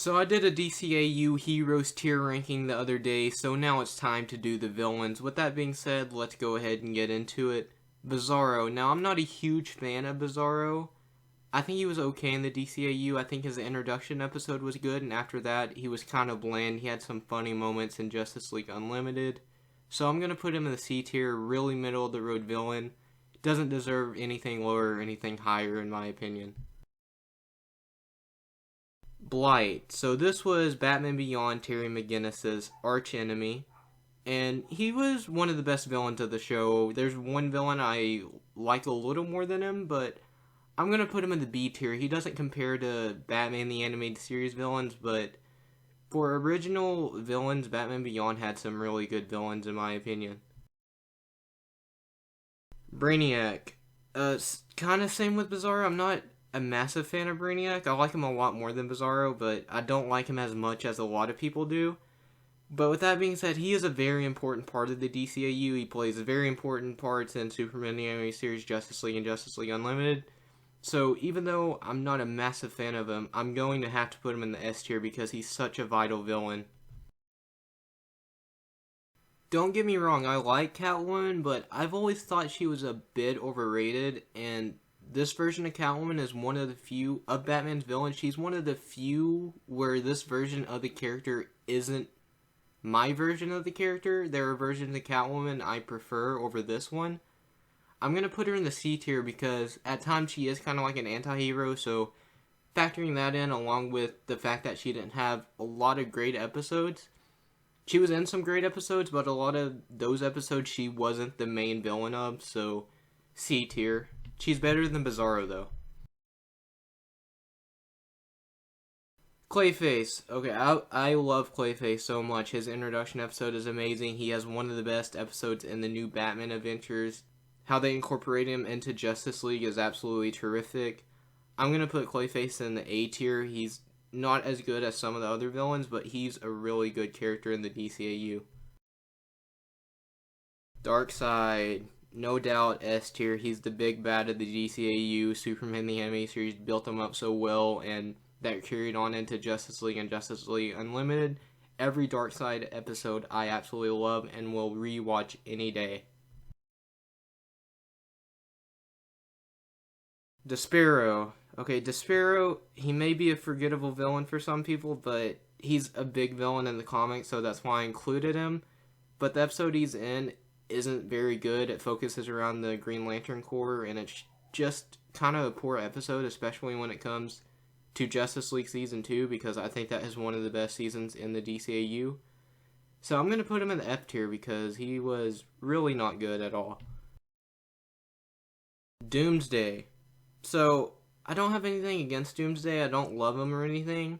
So I did a DCAU Heroes tier ranking the other day, so now it's time to do the villains. With that being said, let's go ahead and get into it. Bizarro. Now, I'm not a huge fan of Bizarro. I think he was okay in the DCAU. I think his introduction episode was good, and after that, he was kind of bland. He had some funny moments in Justice League Unlimited. So I'm going to put him in the C tier, really middle-of-the-road villain. Doesn't deserve anything lower or anything higher, in my opinion. Blight. So this was Batman Beyond Terry McGinnis's arch enemy, and he was one of the best villains of the show. There's one villain I like a little more than him, but I'm going to put him in the B tier. He doesn't compare to Batman the Animated Series villains, but for original villains, Batman Beyond had some really good villains in my opinion. Brainiac. Kind of same with Bizarro. I'm not a massive fan of Brainiac. I like him a lot more than Bizarro, but I don't like him as much as a lot of people do. But with that being said, he is a very important part of the DCAU. He plays very important parts in Superman the Animated Series, Justice League, and Justice League Unlimited. So even though I'm not a massive fan of him, I'm going to have to put him in the S tier because he's such a vital villain. Don't get me wrong, I like Catwoman, but I've always thought she was a bit overrated, and this version of Catwoman is one of the few of Batman's villains. She's one of the few where this version of the character isn't my version of the character. There are versions of Catwoman I prefer over this one. I'm going to put her in the C tier because at times she is kind of like an anti-hero, so factoring that in along with the fact that she didn't have a lot of great episodes. She was in some great episodes, but a lot of those episodes she wasn't the main villain of, so C tier. She's better than Bizarro, though. Clayface. Okay, I love Clayface so much. His introduction episode is amazing. He has one of the best episodes in the new Batman Adventures. How they incorporate him into Justice League is absolutely terrific. I'm going to put Clayface in the A tier. He's not as good as some of the other villains, but he's a really good character in the DCAU. Darkseid. No doubt S tier. He's the big bad of the DCAU. Superman the Animated Series built him up so well, and that carried on into Justice League and Justice League Unlimited. Every Darkseid episode I absolutely love and will rewatch any day. Despero. Okay, Despero, he may be a forgettable villain for some people, but he's a big villain in the comics, so that's why I included him. But the episode he's in isn't very good. It focuses around the Green Lantern Corps, and it's just kind of a poor episode, especially when it comes to Justice League Season 2, because I think that is one of the best seasons in the DCAU. So I'm going to put him in the F tier because he was really not good at all. Doomsday. So, I don't have anything against Doomsday. I don't love him or anything.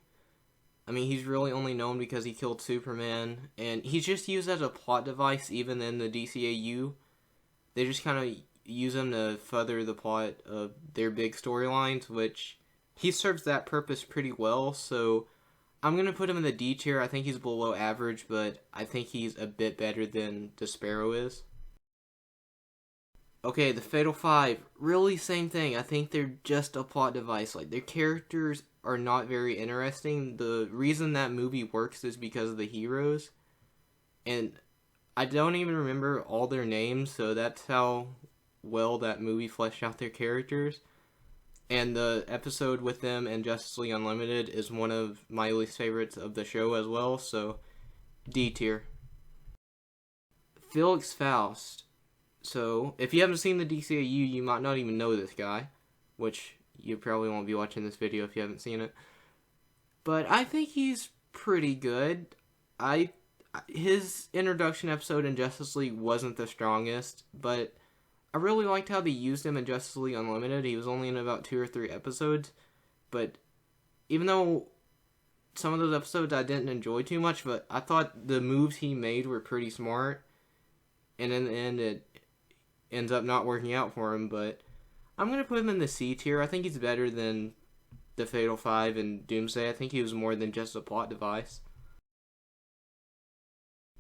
I mean, he's really only known because he killed Superman, and he's just used as a plot device even in the DCAU. They just kind of use him to further the plot of their big storylines, which he serves that purpose pretty well, so I'm going to put him in the D tier. I think he's below average, but I think he's a bit better than Despero is. Okay, the Fatal Five, really same thing. I think they're just a plot device. Like, their characters are not very interesting. The reason that movie works is because of the heroes. And I don't even remember all their names, so that's how well that movie fleshed out their characters. And the episode with them in Justice League Unlimited is one of my least favorites of the show as well, so D tier. Felix Faust. So, if you haven't seen the DCAU, you might not even know this guy, which you probably won't be watching this video if you haven't seen it. But I think he's pretty good. His introduction episode in Justice League wasn't the strongest, but I really liked how they used him in Justice League Unlimited. He was only in about 2 or 3 episodes, but even though some of those episodes I didn't enjoy too much, but I thought the moves he made were pretty smart, and in the end it ends up not working out for him, but I'm going to put him in the C tier. I think he's better than the Fatal Five and Doomsday. I think he was more than just a plot device.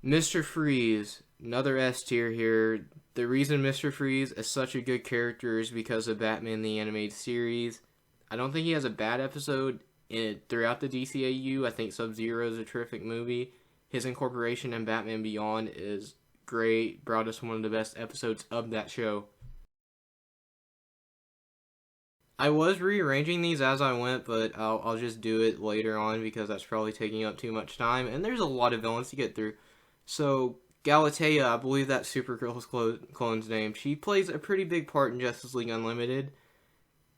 Mr. Freeze, another S tier here. The reason Mr. Freeze is such a good character is because of Batman the Animated Series. I don't think he has a bad episode throughout the DCAU. I think Sub-Zero is a terrific movie. His incorporation in Batman Beyond is great. Brought us one of the best episodes of that show. I was rearranging these as I went, but I'll just do it later on because that's probably taking up too much time. And there's a lot of villains to get through. So, Galatea, I believe that's Supergirl's clone's name. She plays a pretty big part in Justice League Unlimited.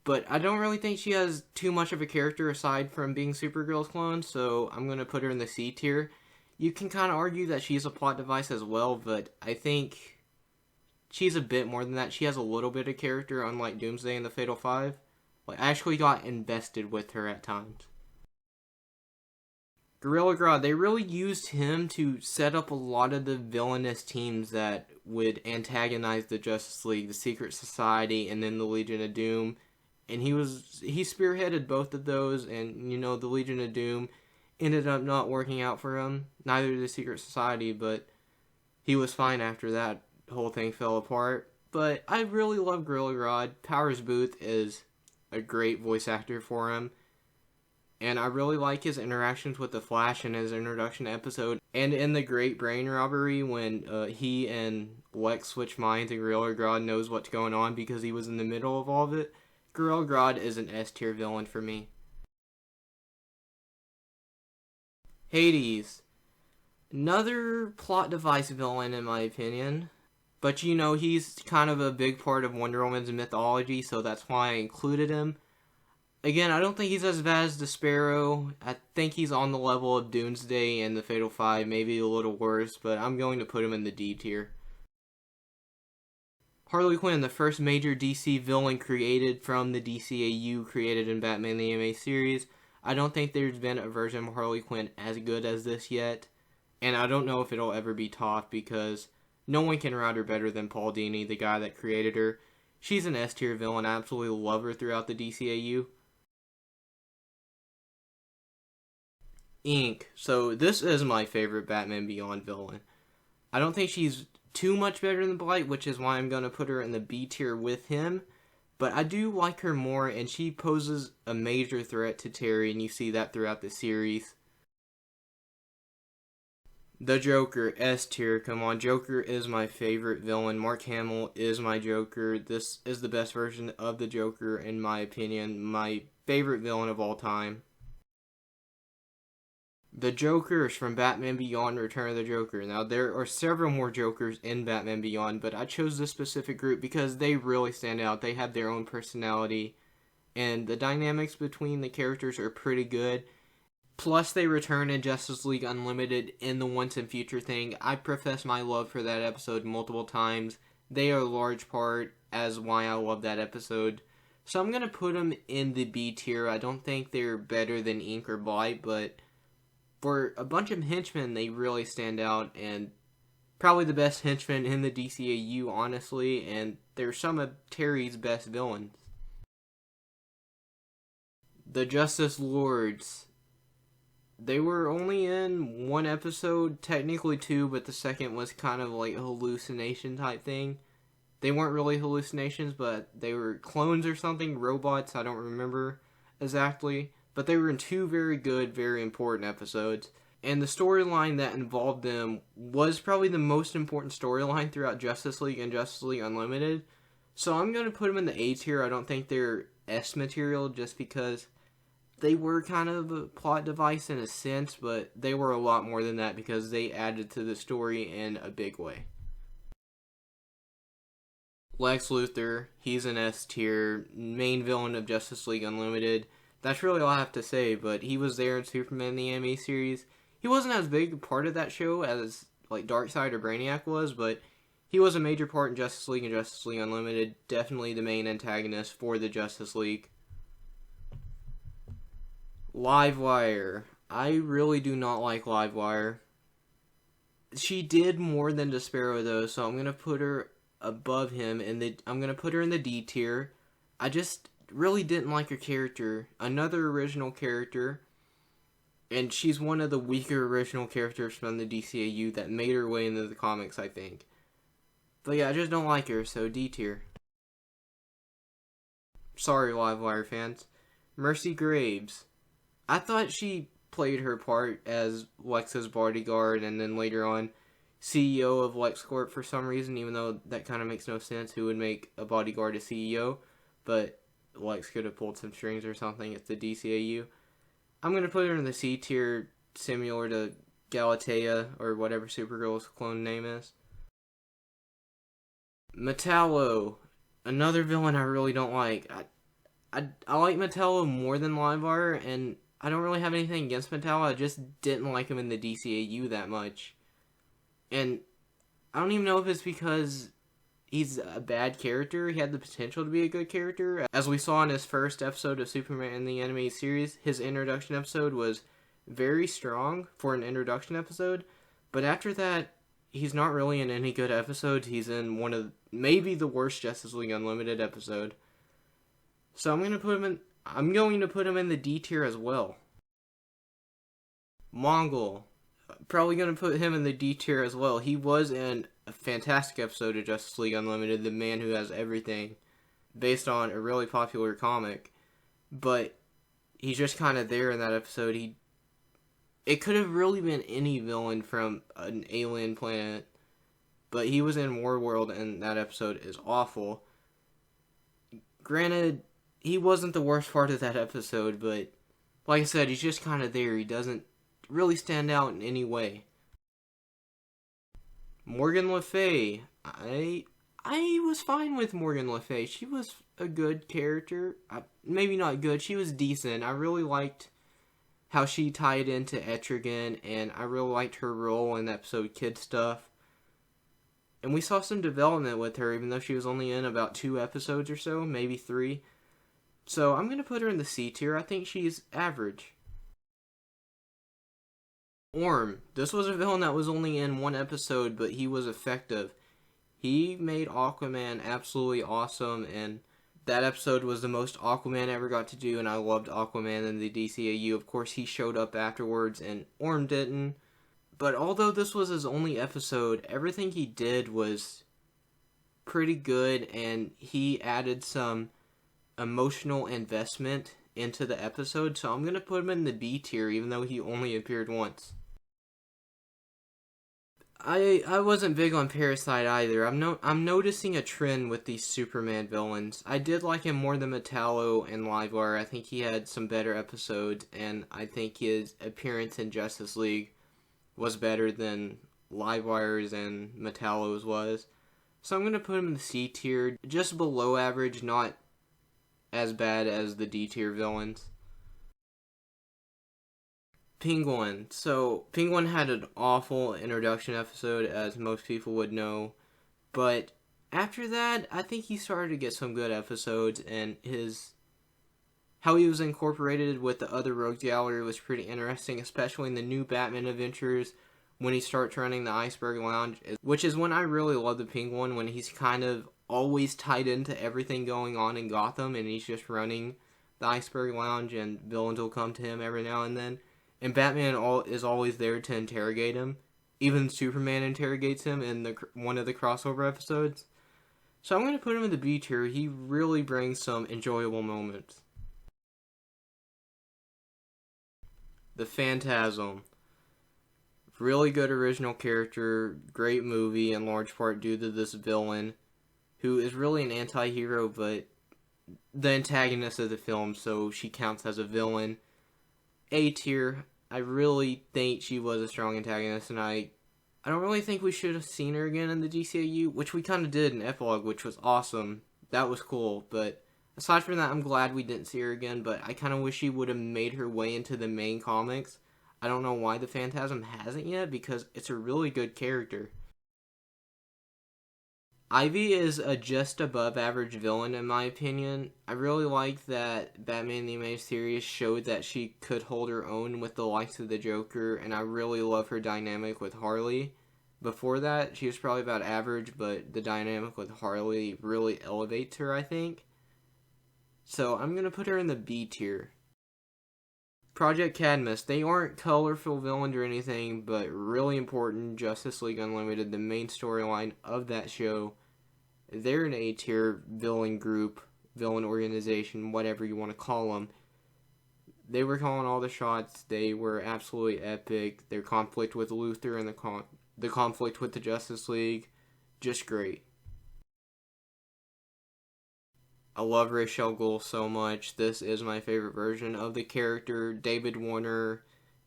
But I don't really think she has too much of a character aside from being Supergirl's clone, so I'm going to put her in the C tier. You can kind of argue that she's a plot device as well, but I think she's a bit more than that. She has a little bit of character, unlike Doomsday and the Fatal Five. Like, I actually got invested with her at times. Gorilla Grodd, they really used him to set up a lot of the villainous teams that would antagonize the Justice League, the Secret Society, and then the Legion of Doom. And he spearheaded both of those, and, the Legion of Doom ended up not working out for him. Neither did the Secret Society, but he was fine after that whole thing fell apart. But I really love Gorilla Grodd. Powers Booth is a great voice actor for him. And I really like his interactions with the Flash in his introduction episode. And in the Great Brain Robbery, when he and Lex switch minds and Gorilla Grodd knows what's going on because he was in the middle of all of it. Gorilla Grodd is an S tier villain for me. Hades. Another plot device villain in my opinion. But he's kind of a big part of Wonder Woman's mythology, so that's why I included him. Again, I don't think he's as bad as Despero. I think he's on the level of Doomsday and the Fatal Five, maybe a little worse, but I'm going to put him in the D tier. Harley Quinn, the first major DC villain created from the DCAU, created in Batman the Animated Series. I don't think there's been a version of Harley Quinn as good as this yet, and I don't know if it'll ever be topped because no one can write her better than Paul Dini, the guy that created her. She's an S tier villain. I absolutely love her throughout the DCAU. Inque. So this is my favorite Batman Beyond villain. I don't think she's too much better than Blight, which is why I'm going to put her in the B tier with him. But I do like her more, and she poses a major threat to Terry, and you see that throughout the series. The Joker, S tier. Come on, Joker is my favorite villain. Mark Hamill is my Joker. This is the best version of the Joker, in my opinion. My favorite villain of all time. The Jokerz from Batman Beyond Return of the Joker. Now, there are several more Jokers in Batman Beyond, but I chose this specific group because they really stand out. They have their own personality, and the dynamics between the characters are pretty good. Plus, they return in Justice League Unlimited in the Once and Future thing. I profess my love for that episode multiple times. They are a large part as why I love that episode. So I'm going to put them in the B tier. I don't think they're better than Inque or Blight, but for a bunch of henchmen, they really stand out, and probably the best henchmen in the DCAU, honestly, and they're some of Terry's best villains. The Justice Lords. They were only in one episode, technically two, but the second was kind of like a hallucination type thing. They weren't really hallucinations, but they were clones or something, robots, I don't remember exactly. But they were in two very good, very important episodes. And the storyline that involved them was probably the most important storyline throughout Justice League and Justice League Unlimited. So I'm going to put them in the A tier. I don't think they're S material just because they were kind of a plot device in a sense, but they were a lot more than that because they added to the story in a big way. Lex Luthor, he's an S tier, main villain of Justice League Unlimited. That's really all I have to say, but he was there in Superman the Anime series. He wasn't as big a part of that show as like Darkseid or Brainiac was, but he was a major part in Justice League and Justice League Unlimited. Definitely the main antagonist for the Justice League. Livewire. I really do not like Livewire. She did more than Despero though, so I'm going to put her above him, and I'm going to put her in the D tier. I just really didn't like her character. Another original character, and she's one of the weaker original characters from the DCAU that made her way into the comics, I think. But yeah, I just don't like her, so D tier. Sorry, Livewire fans. Mercy Graves. I thought she played her part as Lex's bodyguard and then later on CEO of LexCorp for some reason, even though that kind of makes no sense. Who would make a bodyguard a CEO? But Lex could have pulled some strings or something. It's the DCAU. I'm going to put her in the C tier, similar to Galatea, or whatever Supergirl's clone name is. Metallo, another villain I really don't like. I like Metallo more than Livewire, and I don't really have anything against Metallo. I just didn't like him in the DCAU that much. And I don't even know if it's because he's a bad character. He had the potential to be a good character. As we saw in his first episode of Superman in the animated series, his introduction episode was very strong for an introduction episode. But after that, he's not really in any good episodes. He's in one of maybe the worst Justice League Unlimited episode. So I'm going to put him in the D tier as well. Mongul, probably going to put him in the D tier as well. He was in a fantastic episode of Justice League Unlimited, The Man Who Has Everything, based on a really popular comic. But he's just kind of there in that episode. It could have really been any villain from an alien planet, but he was in Warworld, and that episode is awful. Granted, he wasn't the worst part of that episode, but like I said, he's just kind of there. He doesn't really stand out in any way. Morgan Le Fay. I was fine with Morgan Le Fay. She was a good character. Maybe not good. She was decent. I really liked how she tied into Etrigan, and I really liked her role in the episode Kid Stuff. And we saw some development with her, even though she was only in about 2 episodes or so, maybe 3. So I'm going to put her in the C tier. I think she's average. Orm. This was a villain that was only in 1 episode, but he was effective. He made Aquaman absolutely awesome, and that episode was the most Aquaman ever got to do, and I loved Aquaman in the DCAU. Of course, he showed up afterwards, and Orm didn't. But although this was his only episode, everything he did was pretty good, and he added some emotional investment into the episode, so I'm going to put him in the B tier, even though he only appeared once. I wasn't big on Parasite either. I'm noticing a trend with these Superman villains. I did like him more than Metallo and Livewire. I think he had some better episodes, and I think his appearance in Justice League was better than Livewire's and Metallo's was. So I'm going to put him in the C tier, just below average, not as bad as the D tier villains. Penguin. So, Penguin had an awful introduction episode, as most people would know. But after that, I think he started to get some good episodes, and how he was incorporated with the other Rogues Gallery was pretty interesting, especially in the new Batman adventures when he starts running the Iceberg Lounge, which is when I really love the Penguin, when he's kind of always tied into everything going on in Gotham, and he's just running the Iceberg Lounge, and villains will come to him every now and then. And Batman is always there to interrogate him. Even Superman interrogates him in one of the crossover episodes. So I'm going to put him in the B tier. He really brings some enjoyable moments. The Phantasm. Really good original character. Great movie in large part due to this villain, who is really an anti-hero, but the antagonist of the film, so she counts as a villain. A tier. I really think she was a strong antagonist, and I don't really think we should have seen her again in the DCAU, which we kind of did in Epilogue, which was awesome. That was cool, but aside from that, I'm glad we didn't see her again, but I kind of wish she would have made her way into the main comics. I don't know why the Phantasm hasn't yet, because it's a really good character. Ivy is a just above average villain in my opinion. I really like that Batman the Animated Series showed that she could hold her own with the likes of the Joker, and I really love her dynamic with Harley. Before that, she was probably about average, but the dynamic with Harley really elevates her, I think. So I'm going to put her in the B tier. Project Cadmus. They aren't colorful villains or anything, but really important. Justice League Unlimited, the main storyline of that show. They're an A-tier villain group, villain organization, whatever you want to call them. They were calling all the shots. They were absolutely epic. Their conflict with Luthor and the conflict with the Justice League, just great. I love Ra's al Ghul so much. This is my favorite version of the character. David Warner,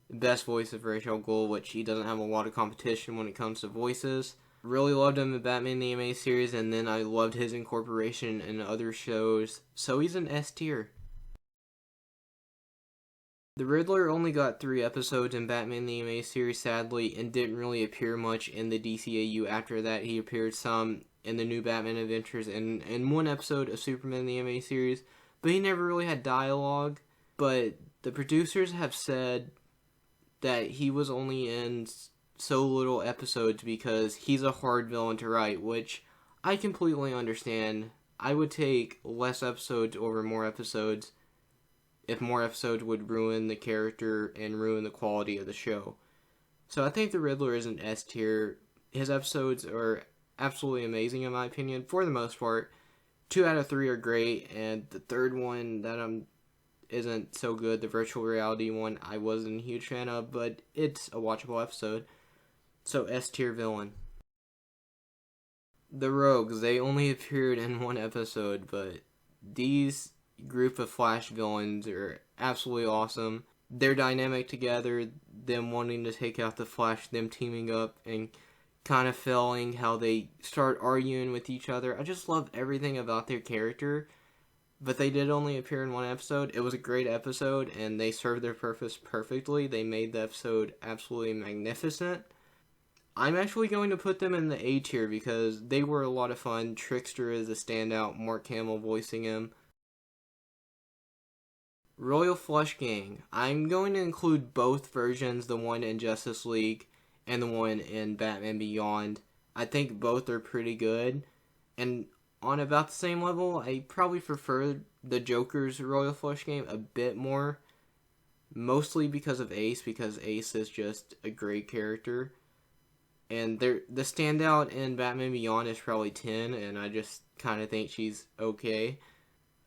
best voice of Ra's al Ghul, which he doesn't have a lot of competition when it comes to voices. Really loved him in Batman the Animated Series, and then I loved his incorporation in other shows. So he's an S tier. The Riddler only got 3 episodes in Batman the Animated Series, sadly, and didn't really appear much in the DCAU after that. He appeared some in the New Batman Adventures and in 1 episode of Superman the Animated Series, but he never really had dialogue. But the producers have said that he was only in so little episodes because he's a hard villain to write, which I completely understand. I would take less episodes over more episodes if more episodes would ruin the character and ruin the quality of the show. So I think the Riddler is an S tier. His episodes are absolutely amazing in my opinion, for the most part. 2 out of 3 are great, and the third one that isn't so good, the virtual reality one, I wasn't a huge fan of, but it's a watchable episode. So S tier villain. The Rogues, they only appeared in 1 episode, but these group of Flash villains are absolutely awesome. Their dynamic together, them wanting to take out the Flash, them teaming up and kind of failing, how they start arguing with each other. I just love everything about their character. But they did only appear in 1 episode. It was a great episode, and they served their purpose perfectly. They made the episode absolutely magnificent. I'm actually going to put them in the A tier because they were a lot of fun. Trickster is a standout, Mark Hamill voicing him. Royal Flush Gang. I'm going to include both versions, the one in Justice League and the one in Batman Beyond. I think both are pretty good. And on about the same level, I probably prefer the Joker's Royal Flush Gang a bit more. Mostly because of Ace, because Ace is just a great character. And the standout in Batman Beyond is probably 10, and I just kind of think she's okay.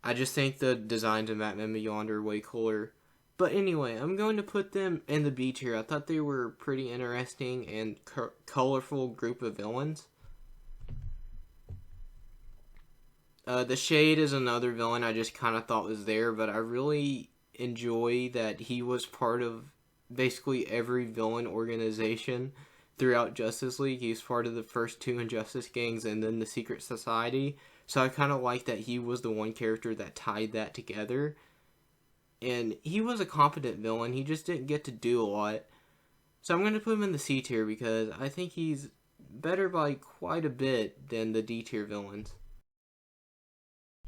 I just think the designs in Batman Beyond are way cooler. But anyway, I'm going to put them in the B tier. I thought they were pretty interesting and colorful group of villains. The Shade is another villain I just kind of thought was there, but I really enjoy that he was part of basically every villain organization throughout Justice League. He's part of the first 2 Injustice gangs and then the Secret Society. So I kind of like that he was the one character that tied that together. And he was a competent villain. He just didn't get to do a lot. So I'm going to put him in the C tier because I think he's better by quite a bit than the D tier villains.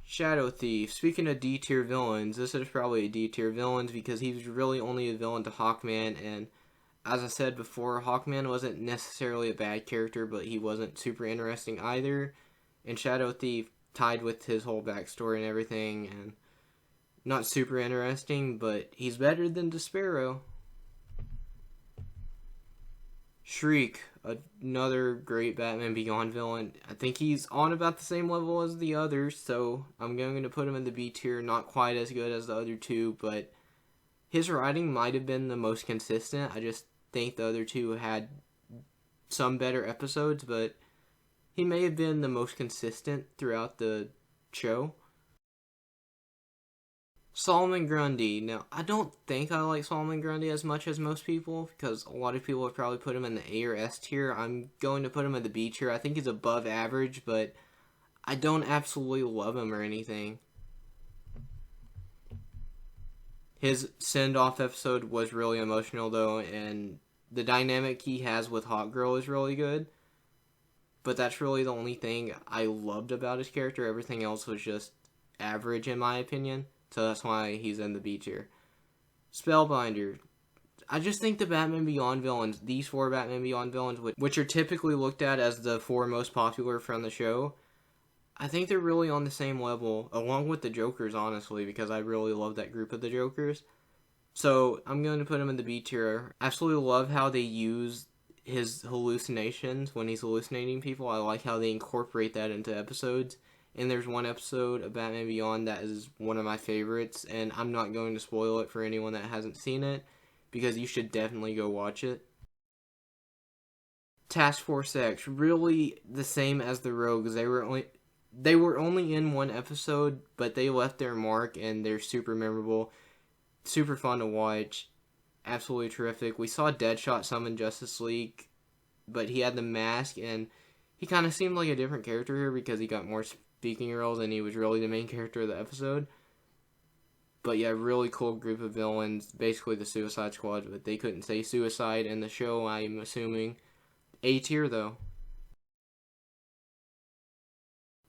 Shadow Thief. Speaking of D tier villains, this is probably a D tier villains because he's really only a villain to Hawkman, and as I said before, Hawkman wasn't necessarily a bad character, but he wasn't super interesting either. And Shadow Thief tied with his whole backstory and everything, and not super interesting, but he's better than Despero. Shriek, another great Batman Beyond villain. I think he's on about the same level as the others, so I'm going to put him in the B tier. Not quite as good as the other 2, but his writing might have been the most consistent. I just think the other 2 had some better episodes, but he may have been the most consistent throughout the show. Solomon Grundy. Now, I don't think I like Solomon Grundy as much as most people, because a lot of people have probably put him in the A or S tier. I'm going to put him in the B tier. I think he's above average, but I don't absolutely love him or anything. His send-off episode was really emotional, though, and the dynamic he has with Hawkgirl is really good. But that's really the only thing I loved about his character. Everything else was just average, in my opinion. So that's why he's in the B tier. Spellbinder. I just think the Batman Beyond villains, these 4 Batman Beyond villains, which are typically looked at as the 4 most popular from the show, I think they're really on the same level, along with the Jokerz, honestly, because I really love that group of the Jokerz. So I'm going to put him in the B tier. I absolutely love how they use his hallucinations when he's hallucinating people. I like how they incorporate that into episodes And there's one episode of Batman Beyond that is one of my favorites, and I'm not going to spoil it for anyone that hasn't seen it, because you should definitely go watch it. Task Force X, really the same as the Rogues. They were only in one episode, but they left their mark, and they're super memorable, super fun to watch, absolutely terrific. We saw Deadshot summon Justice League, but he had the mask, and he kind of seemed like a different character here because he got more speaking roles, and he was really the main character of the episode. But yeah, really cool group of villains, basically the Suicide Squad, but they couldn't say suicide in the show, I'm assuming. A tier though.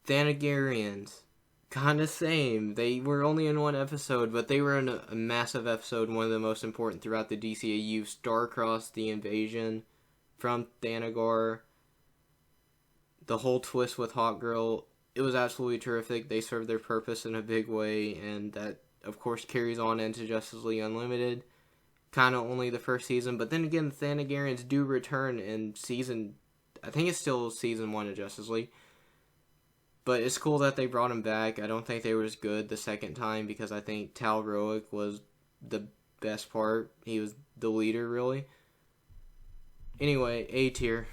Thanagarians. Kinda same. They were only in one episode, but they were in a massive episode, one of the most important throughout the DCAU. Starcross, the invasion from Thanagar. The whole twist with Hawkgirl. It was absolutely terrific. They served their purpose in a big way, and that, of course, carries on into Justice League Unlimited. Kind of only the first season, but then again, the Thanagarians do return in I think it's still season 1 of Justice League. But it's cool that they brought him back. I don't think they were as good the second time, because I think Tal Roick was the best part. He was the leader, really. Anyway, A tier.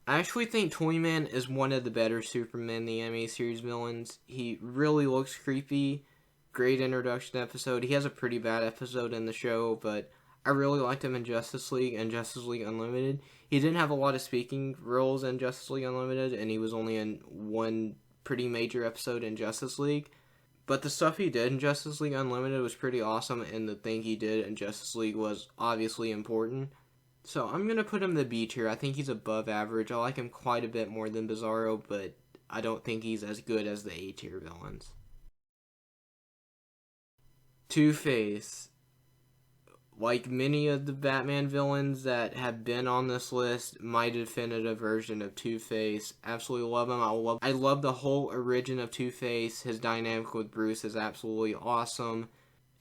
I actually think Toyman is one of the better Superman in the anime series villains. He really looks creepy. Great introduction episode. He has a pretty bad episode in the show, but I really liked him in Justice League and Justice League Unlimited. He didn't have a lot of speaking roles in Justice League Unlimited, and he was only in one pretty major episode in Justice League. But the stuff he did in Justice League Unlimited was pretty awesome, and the thing he did in Justice League was obviously important. So I'm going to put him the B tier. I think he's above average. I like him quite a bit more than Bizarro, but I don't think he's as good as the A tier villains. Two-Face. Like many of the Batman villains that have been on this list, my definitive version of Two-Face. Absolutely love him. I love the whole origin of Two-Face. His dynamic with Bruce is absolutely awesome.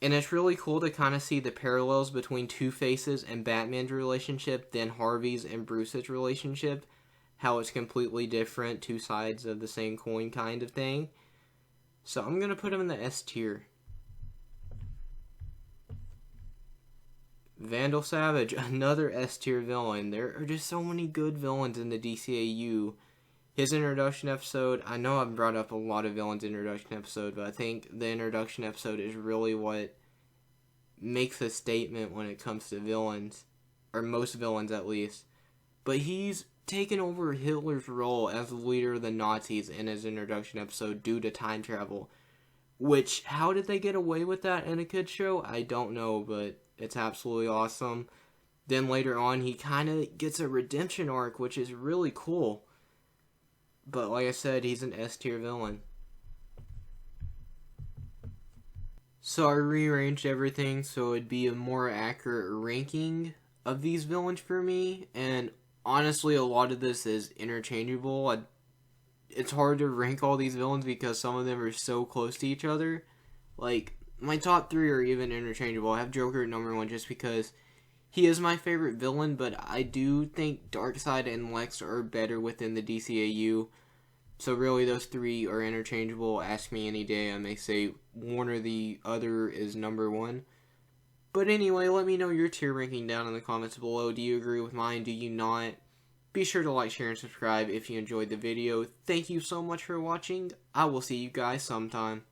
And it's really cool to kind of see the parallels between Two-Face's and Batman's relationship than Harvey's and Bruce's relationship. How it's completely different, two sides of the same coin kind of thing. So I'm going to put him in the S tier. Vandal Savage, another S tier villain. There are just so many good villains in the DCAU. His introduction episode, I know I've brought up a lot of villains introduction episode, but I think the introduction episode is really what makes a statement when it comes to villains, or most villains at least. But he's taken over Hitler's role as the leader of the Nazis in his introduction episode due to time travel. Which, how did they get away with that in a kid's show? I don't know, but it's absolutely awesome. Then later on, he kind of gets a redemption arc, which is really cool. But like I said, he's an S tier villain. So I rearranged everything so it'd be a more accurate ranking of these villains for me. And honestly, a lot of this is interchangeable. It's hard to rank all these villains because some of them are so close to each other. Like, my top 3 are even interchangeable. I have Joker at number 1 just because he is my favorite villain, but I do think Darkseid and Lex are better within the DCAU. So really, those 3 are interchangeable. Ask me any day, I may say one or the other is number 1. But anyway, let me know your tier ranking down in the comments below. Do you agree with mine? Do you not? Be sure to like, share, and subscribe if you enjoyed the video. Thank you so much for watching. I will see you guys sometime.